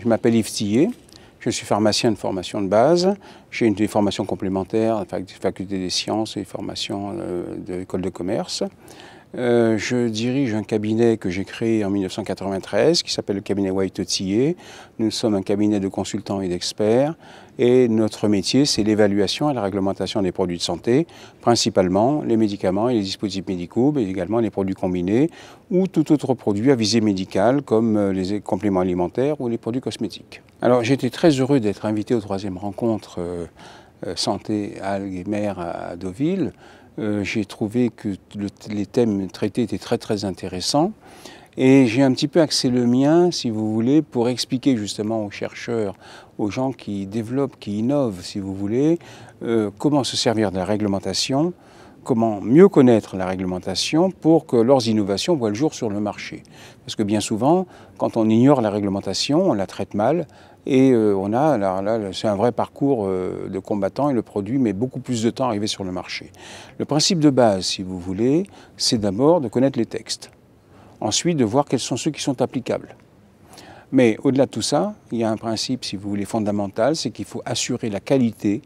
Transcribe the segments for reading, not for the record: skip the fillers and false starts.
Je m'appelle Yves Tillet, je suis pharmacien de formation de base. J'ai des formations complémentaires, faculté des sciences et formations de l'école de commerce. Je dirige un cabinet que j'ai créé en 1993 qui s'appelle le cabinet White-Tillet. Nous sommes un cabinet de consultants et d'experts et notre métier c'est l'évaluation et la réglementation des produits de santé, principalement les médicaments et les dispositifs médicaux, mais également les produits combinés ou tout autre produit à visée médicale comme les compléments alimentaires ou les produits cosmétiques. Alors j'étais très heureux d'être invité aux 3e rencontre santé algues et mer à Deauville. J'ai trouvé que les thèmes traités étaient très intéressants et j'ai un petit peu axé le mien, si vous voulez, pour expliquer justement aux chercheurs, aux gens qui développent, qui innovent, si vous voulez, comment se servir de la réglementation, comment mieux connaître la réglementation pour que leurs innovations voient le jour sur le marché. Parce que bien souvent, quand on ignore la réglementation, on la traite mal et c'est un vrai parcours de combattant et le produit met beaucoup plus de temps à arriver sur le marché. Le principe de base, si vous voulez, c'est d'abord de connaître les textes. Ensuite, de voir quels sont ceux qui sont applicables. Mais au-delà de tout ça, il y a un principe, si vous voulez, fondamental, c'est qu'il faut assurer la qualité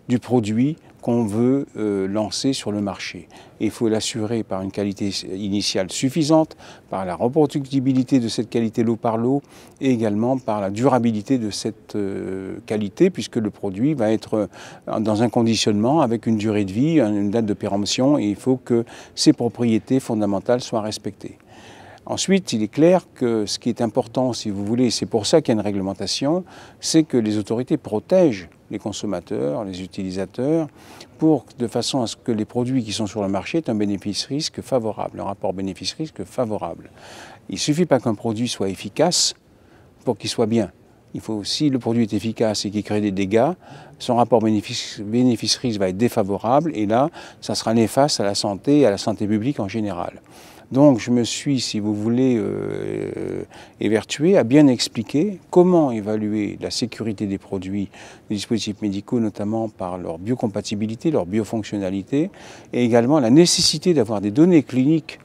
du produit qu'on veut lancer sur le marché. Et il faut l'assurer par une qualité initiale suffisante, par la reproductibilité de cette qualité lot par lot, et également par la durabilité de cette qualité, puisque le produit va être dans un conditionnement avec une durée de vie, une date de péremption, et il faut que ces propriétés fondamentales soient respectées. Ensuite, il est clair que ce qui est important, si vous voulez, c'est pour ça qu'il y a une réglementation, c'est que les autorités protègent les consommateurs, les utilisateurs, de façon à ce que les produits qui sont sur le marché aient un bénéfice-risque favorable, un rapport bénéfice-risque favorable. Il ne suffit pas qu'un produit soit efficace pour qu'il soit bien. Il faut, si le produit est efficace et qu'il crée des dégâts, son rapport bénéfice-risque va être défavorable et là, ça sera néfaste à la santé et à la santé publique en général. Donc je me suis, si vous voulez, évertué à bien expliquer comment évaluer la sécurité des produits, des dispositifs médicaux, notamment par leur biocompatibilité, leur biofonctionnalité, et également la nécessité d'avoir des données cliniques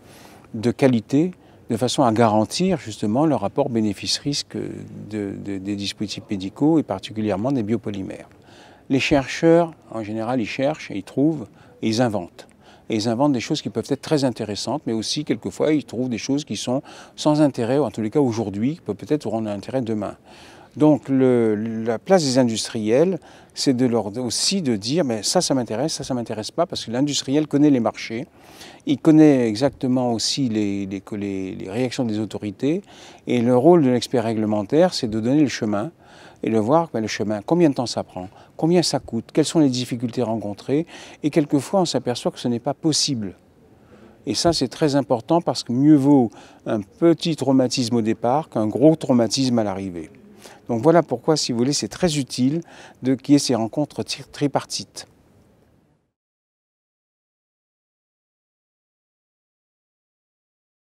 de qualité de façon à garantir justement le rapport bénéfice-risque des dispositifs médicaux et particulièrement des biopolymères. Les chercheurs, en général, ils cherchent, ils trouvent et ils inventent. Et ils inventent des choses qui peuvent être très intéressantes, mais aussi, quelquefois, ils trouvent des choses qui sont sans intérêt, ou en tous les cas aujourd'hui, qui peuvent peut-être auront un intérêt demain. Donc la place des industriels, c'est aussi de dire mais ça m'intéresse, ça m'intéresse pas, parce que l'industriel connaît les marchés, il connaît exactement aussi les réactions des autorités, et le rôle de l'expert réglementaire, c'est de donner le chemin, et de voir le chemin, combien de temps ça prend, combien ça coûte, quelles sont les difficultés rencontrées, et quelquefois on s'aperçoit que ce n'est pas possible. Et ça c'est très important parce que mieux vaut un petit traumatisme au départ qu'un gros traumatisme à l'arrivée. Donc voilà pourquoi, si vous voulez, c'est très utile qu'il y ait ces rencontres tripartites.